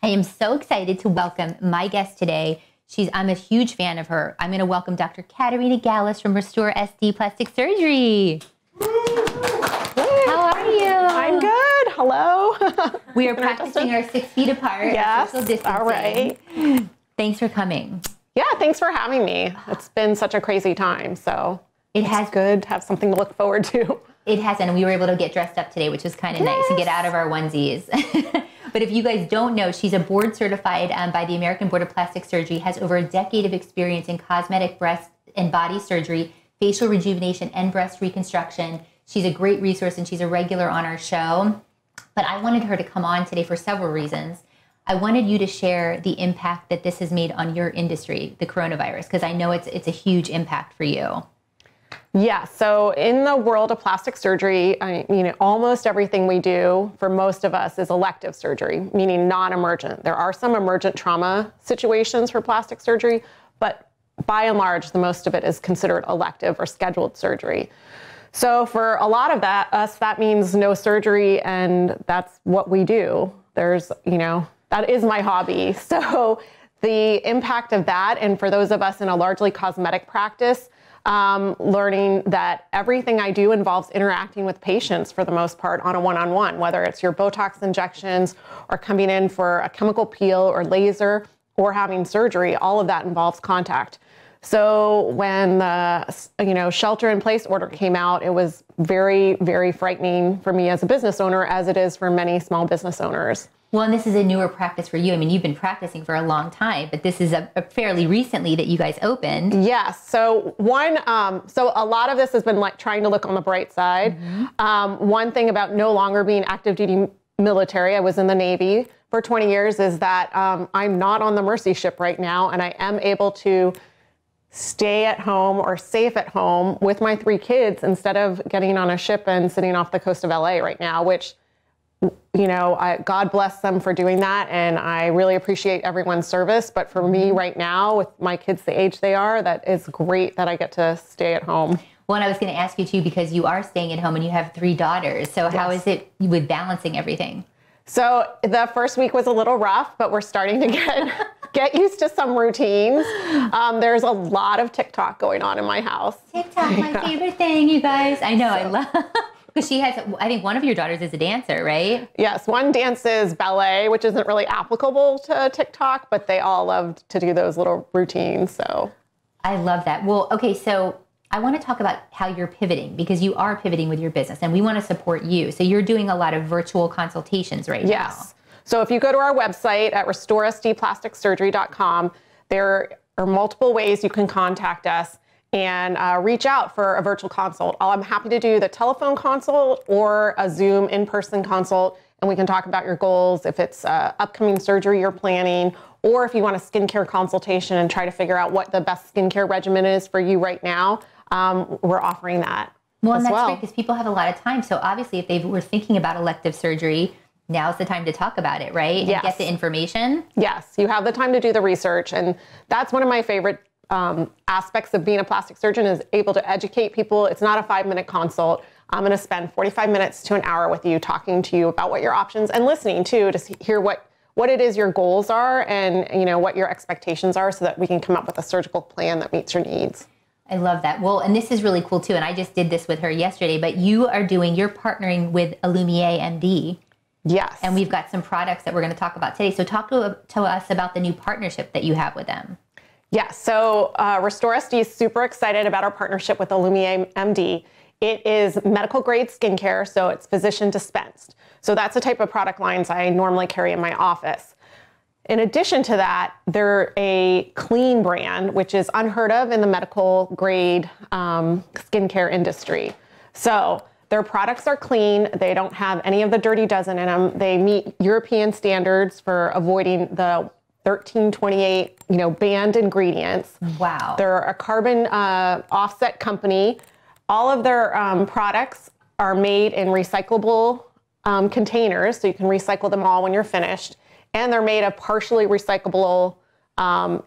I am so excited to welcome my guest today. I'm a huge fan of her. I'm going to welcome Dr. Katerina Gallus from PulseSD Plastic Surgery. How are you? I'm good. Hello. We are practicing our 6 feet apart. Yes. Social distancing. All right. Thanks for coming. Yeah, thanks for having me. It's been such a crazy time, so it's good to have something to look forward to. It has, and we were able to get dressed up today, which was kind of nice, and get out of our onesies. But if you guys don't know, she's a board certified by the American Board of Plastic Surgery, has over a decade of experience in cosmetic breast and body surgery, facial rejuvenation, and breast reconstruction. She's a great resource, and she's a regular on our show. But I wanted her to come on today for several reasons. I wanted you to share the impact that this has made on your industry, the coronavirus, because I know it's a huge impact for you. Yeah, so in the world of plastic surgery, almost everything we do for most of us is elective surgery, meaning non-emergent. There are some emergent trauma situations for plastic surgery, but by and large, the most of it is considered elective or scheduled surgery. So for a lot of that means no surgery, and that's what we do. That is my hobby. So the impact of that, and for those of us in a largely cosmetic practice, learning that everything I do involves interacting with patients for the most part on a one-on-one, whether it's your Botox injections or coming in for a chemical peel or laser or having surgery, all of that involves contact. So when the shelter-in-place order came out, it was very, very frightening for me as a business owner, as it is for many small business owners. Well, and this is a newer practice for you. I mean, you've been practicing for a long time, but this is a fairly recently that you guys opened. Yes. So so a lot of this has been like trying to look on the bright side. Mm-hmm. One thing about no longer being active duty military, I was in the Navy for 20 years, is that I'm not on the Mercy ship right now, and I am able to stay at home or safe at home with my 3 kids instead of getting on a ship and sitting off the coast of LA right now, which, God bless them for doing that. And I really appreciate everyone's service. But for me right now, with my kids the age they are, that is great that I get to stay at home. Well, and I was going to ask you too, because you are staying at home and you have 3 daughters. So how is it with balancing everything? So the first week was a little rough, but we're starting to get used to some routines. There's a lot of TikTok going on in my house. TikTok, my favorite thing, you guys. I know, I love. Because she has, I think one of your daughters is a dancer, right? Yes, one dances ballet, which isn't really applicable to TikTok, but they all love to do those little routines, so. I love that. Well, okay, so I want to talk about how you're pivoting, because you are pivoting with your business, and we want to support you. So you're doing a lot of virtual consultations right now. Yes. So if you go to our website at RestoreSDPlasticSurgery.com, there are multiple ways you can contact us and reach out for a virtual consult. I'm happy to do the telephone consult or a Zoom in-person consult, and we can talk about your goals, if it's upcoming surgery you're planning, or if you want a skincare consultation and try to figure out what the best skincare regimen is for you right now. We're offering that. Well, and that's great, because people have a lot of time. So obviously, if they were thinking about elective surgery, now's the time to talk about it, right? And get the information. Yes, you have the time to do the research. And that's one of my favorite aspects of being a plastic surgeon, is able to educate people. It's not a 5-minute consult. I'm going to spend 45 minutes to an hour with you, talking to you about what your options, and listening too, to hear what it is your goals are, and what your expectations are, so that we can come up with a surgical plan that meets your needs. I love that. Well, and this is really cool too. And I just did this with her yesterday, but you're partnering with Illumier MD. Yes. And we've got some products that we're going to talk about today. So talk to us about the new partnership that you have with them. Yes. So RestoreSD is super excited about our partnership with Illumier MD. It is medical grade skincare, so it's physician dispensed. So that's the type of product lines I normally carry in my office. In addition to that, they're a clean brand, which is unheard of in the medical grade skincare industry. So their products are clean. They don't have any of the dirty dozen in them. They meet European standards for avoiding the 1328, banned ingredients. Wow. They're a carbon offset company. All of their products are made in recyclable containers, so you can recycle them all when you're finished. And they're made of partially recyclable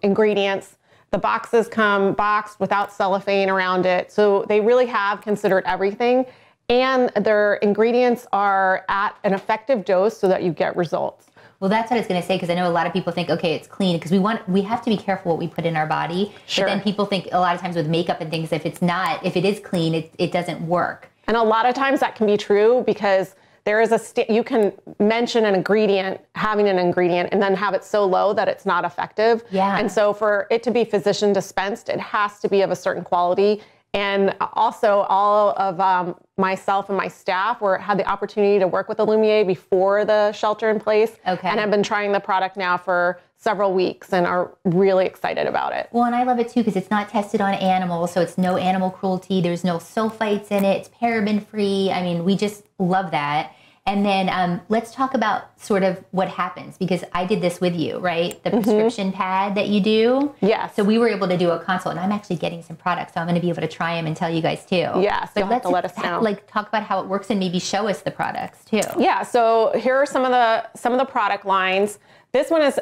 ingredients. The boxes come boxed without cellophane around it. So they really have considered everything. And their ingredients are at an effective dose so that you get results. Well, that's what I was going to say, because I know a lot of people think, okay, it's clean, because we have to be careful what we put in our body. Sure. But then people think a lot of times with makeup and things, if it is clean, it doesn't work. And a lot of times that can be true, because there is you can mention having an ingredient, and then have it so low that it's not effective. Yeah. And so for it to be physician dispensed, it has to be of a certain quality. And also all of myself and my staff had the opportunity to work with Illumier before the shelter in place. Okay. And have been trying the product now for several weeks and are really excited about it. Well, and I love it too, because it's not tested on animals, so it's no animal cruelty. There's no sulfites in it. It's paraben free. I mean, we just love that. And then let's talk about sort of what happens, because I did this with you, right? The prescription pad that you do. Yes. So we were able to do a consult, and I'm actually getting some products, so I'm going to be able to try them and tell you guys too. Yes, you'll have to let us know. Like, talk about how it works and maybe show us the products too. Yeah. So here are some of the product lines. This one is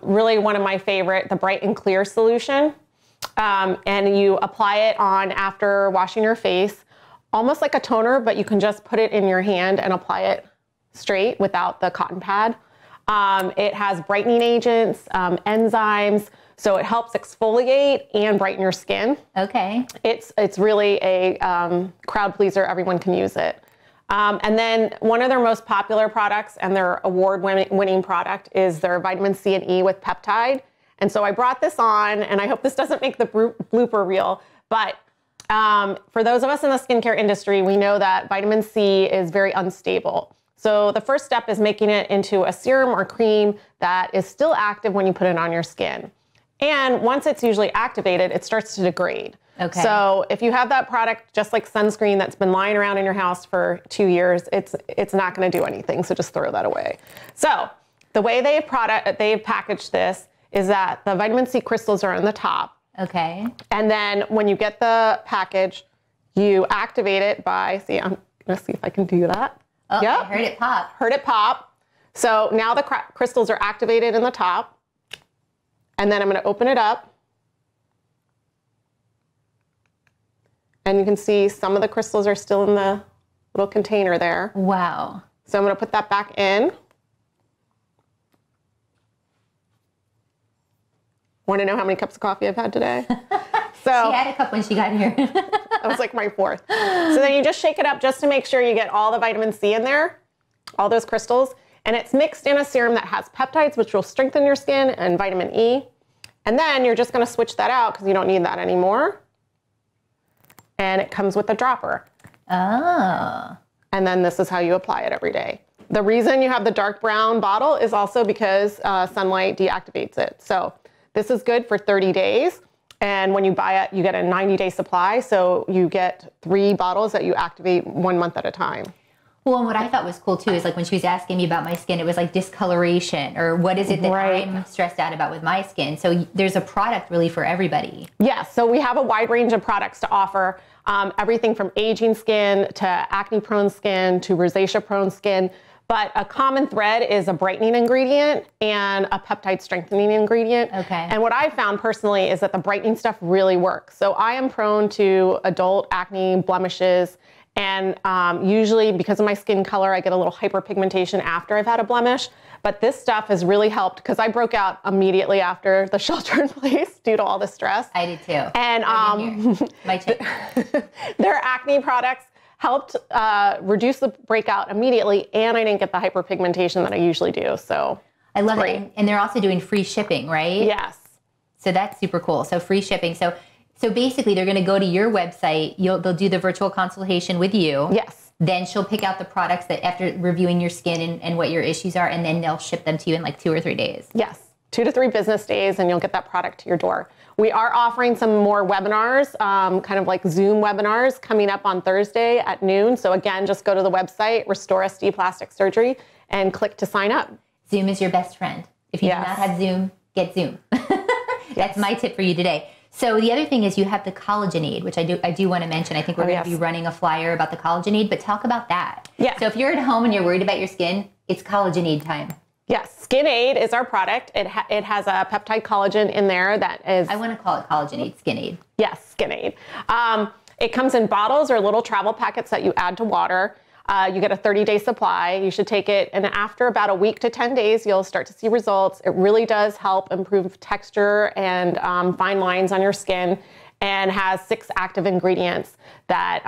really one of my favorite, the Bright and Clear solution. And you apply it on after washing your face, almost like a toner, but you can just put it in your hand and apply it straight without the cotton pad. It has brightening agents, enzymes, so it helps exfoliate and brighten your skin. Okay. It's really a crowd pleaser. Everyone can use it. And then one of their most popular products and their award-winning product is their vitamin C and E with peptide. And so I brought this on, and I hope this doesn't make the blooper reel, but for those of us in the skincare industry, we know that vitamin C is very unstable. So the first step is making it into a serum or cream that is still active when you put it on your skin. And once it's usually activated, it starts to degrade. Okay. So if you have that product, just like sunscreen that's been lying around in your house for 2 years, it's not going to do anything. So just throw that away. So the way they've packaged this is that the vitamin C crystals are on the top. Okay. And then when you get the package, you activate it by, I'm going to see if I can do that. Oh, yep. I heard it pop. Heard it pop. So now the crystals are activated in the top. And then I'm going to open it up. And you can see some of the crystals are still in the little container there. Wow. So I'm going to put that back in. Want to know how many cups of coffee I've had today? So she had a cup when she got here. that was like my fourth. So then you just shake it up just to make sure you get all the vitamin C in there, all those crystals. And it's mixed in a serum that has peptides, which will strengthen your skin, and vitamin E. And then you're just going to switch that out because you don't need that anymore. And it comes with a dropper. Oh. And then this is how you apply it every day. The reason you have the dark brown bottle is also because sunlight deactivates it. So this is good for 30 days. And when you buy it, you get a 90-day supply. So you get 3 bottles that you activate 1 month at a time. Well, and what I thought was cool too is like when she was asking me about my skin, it was like discoloration, or what is it that I'm stressed out about with my skin. So there's a product really for everybody. Yes, so we have a wide range of products to offer, everything from aging skin to acne-prone skin to rosacea-prone skin. But a common thread is a brightening ingredient and a peptide strengthening ingredient. Okay. And what I found personally is that the brightening stuff really works. So I am prone to adult acne, blemishes, and usually because of my skin color, I get a little hyperpigmentation after I've had a blemish. But this stuff has really helped because I broke out immediately after the shelter in place due to all the stress. I did too. And my tip. their acne products helped reduce the breakout immediately, and I didn't get the hyperpigmentation that I usually do. So I love it. And they're also doing free shipping, right? Yes. So that's super cool. So free shipping. So basically, they're going to go to your website. They'll do the virtual consultation with you. Yes. Then she'll pick out the products that after reviewing your skin and what your issues are, and then they'll ship them to you in like 2 or 3 days. Yes. 2 to 3 business days, and you'll get that product to your door. We are offering some more webinars, kind of like Zoom webinars coming up on Thursday at noon. So again, just go to the website, Restore SD Plastic Surgery, and click to sign up. Zoom is your best friend. If you do not have Zoom, get Zoom. That's my tip for you today. So the other thing is you have the collagen aid, which I do want to mention. I think we're going to be running a flyer about the collagen aid, but talk about that. Yeah. So if you're at home and you're worried about your skin, it's collagen aid time. Yes, Skin Aid is our product. It has a peptide collagen in there that is... I want to call it collagen aid, Skin Aid. Yes, Skin Aid. It comes in bottles or little travel packets that you add to water. You get a 30-day supply. You should take it, and after about a week to 10 days, you'll start to see results. It really does help improve texture and fine lines on your skin, and has 6 active ingredients that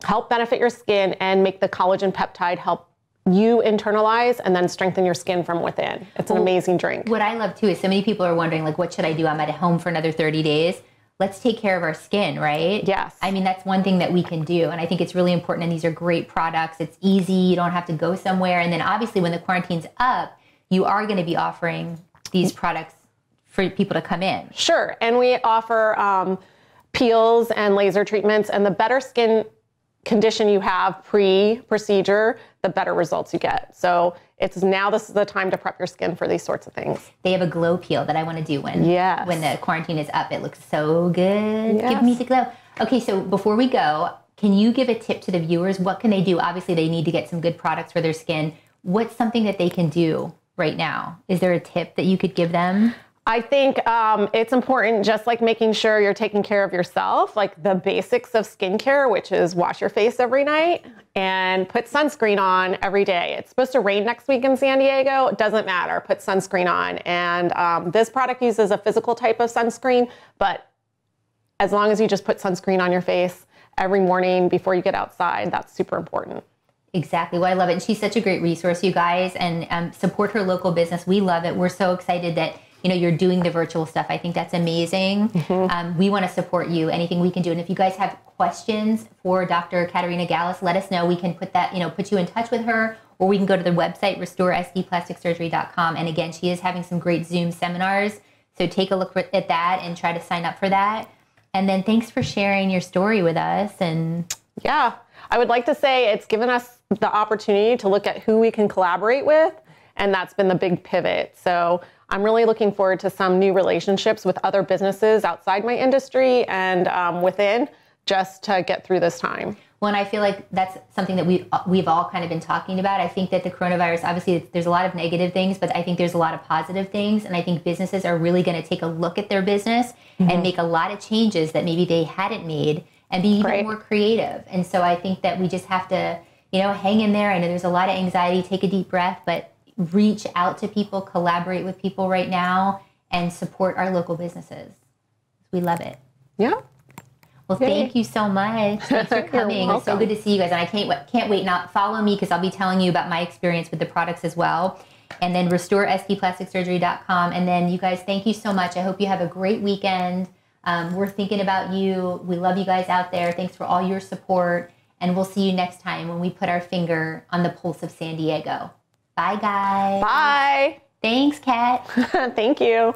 help benefit your skin and make the collagen peptide help you internalize and then strengthen your skin from within. It's an amazing drink. What I love too is so many people are wondering, like, what should I do? I'm at home for another 30 days. Let's take care of our skin, right? Yes. I mean, that's one thing that we can do. And I think it's really important. And these are great products. It's easy. You don't have to go somewhere. And then obviously when the quarantine's up, you are going to be offering these products for people to come in. Sure. And we offer peels and laser treatments, and the better skin condition you have pre-procedure, the better results you get. So this is the time to prep your skin for these sorts of things. They have a glow peel that I want to do when the quarantine is up. It looks so good. Yes. Give me the glow. Okay, so before we go, can you give a tip to the viewers? What can they do? Obviously, they need to get some good products for their skin. What's something that they can do right now? Is there a tip that you could give them? I think it's important, just like making sure you're taking care of yourself, like the basics of skincare, which is wash your face every night and put sunscreen on every day. It's supposed to rain next week in San Diego. It doesn't matter. Put sunscreen on. And this product uses a physical type of sunscreen, but as long as you just put sunscreen on your face every morning before you get outside, that's super important. Exactly. Well, I love it. And she's such a great resource, you guys, and support her local business. We love it. We're so excited that you're doing the virtual stuff. I think that's amazing. Mm-hmm. We want to support you, anything we can do. And if you guys have questions for Dr. Katerina Gallus, let us know. We can put you in touch with her, or we can go to the website, restoresdplasticsurgery.com. And again, she is having some great Zoom seminars. So take a look at that and try to sign up for that. And then thanks for sharing your story with us. And yeah, I would like to say it's given us the opportunity to look at who we can collaborate with. And that's been the big pivot. So I'm really looking forward to some new relationships with other businesses outside my industry and within, just to get through this time. Well, and I feel like that's something that we've all kind of been talking about. I think that the coronavirus, obviously there's a lot of negative things, but I think there's a lot of positive things. And I think businesses are really going to take a look at their business and make a lot of changes that maybe they hadn't made and be even more creative. And so I think that we just have to, hang in there. I know there's a lot of anxiety, take a deep breath, but reach out to people, collaborate with people right now, and support our local businesses. We love it. Yeah. Well, thank you so much. Thanks for coming. It's so good to see you guys. And I can't wait. Now, follow me because I'll be telling you about my experience with the products as well. And then restoresdplasticsurgery.com. And then you guys, thank you so much. I hope you have a great weekend. We're thinking about you. We love you guys out there. Thanks for all your support. And we'll see you next time when we put our finger on the pulse of San Diego. Bye, guys. Bye. Thanks, Kat. Thank you.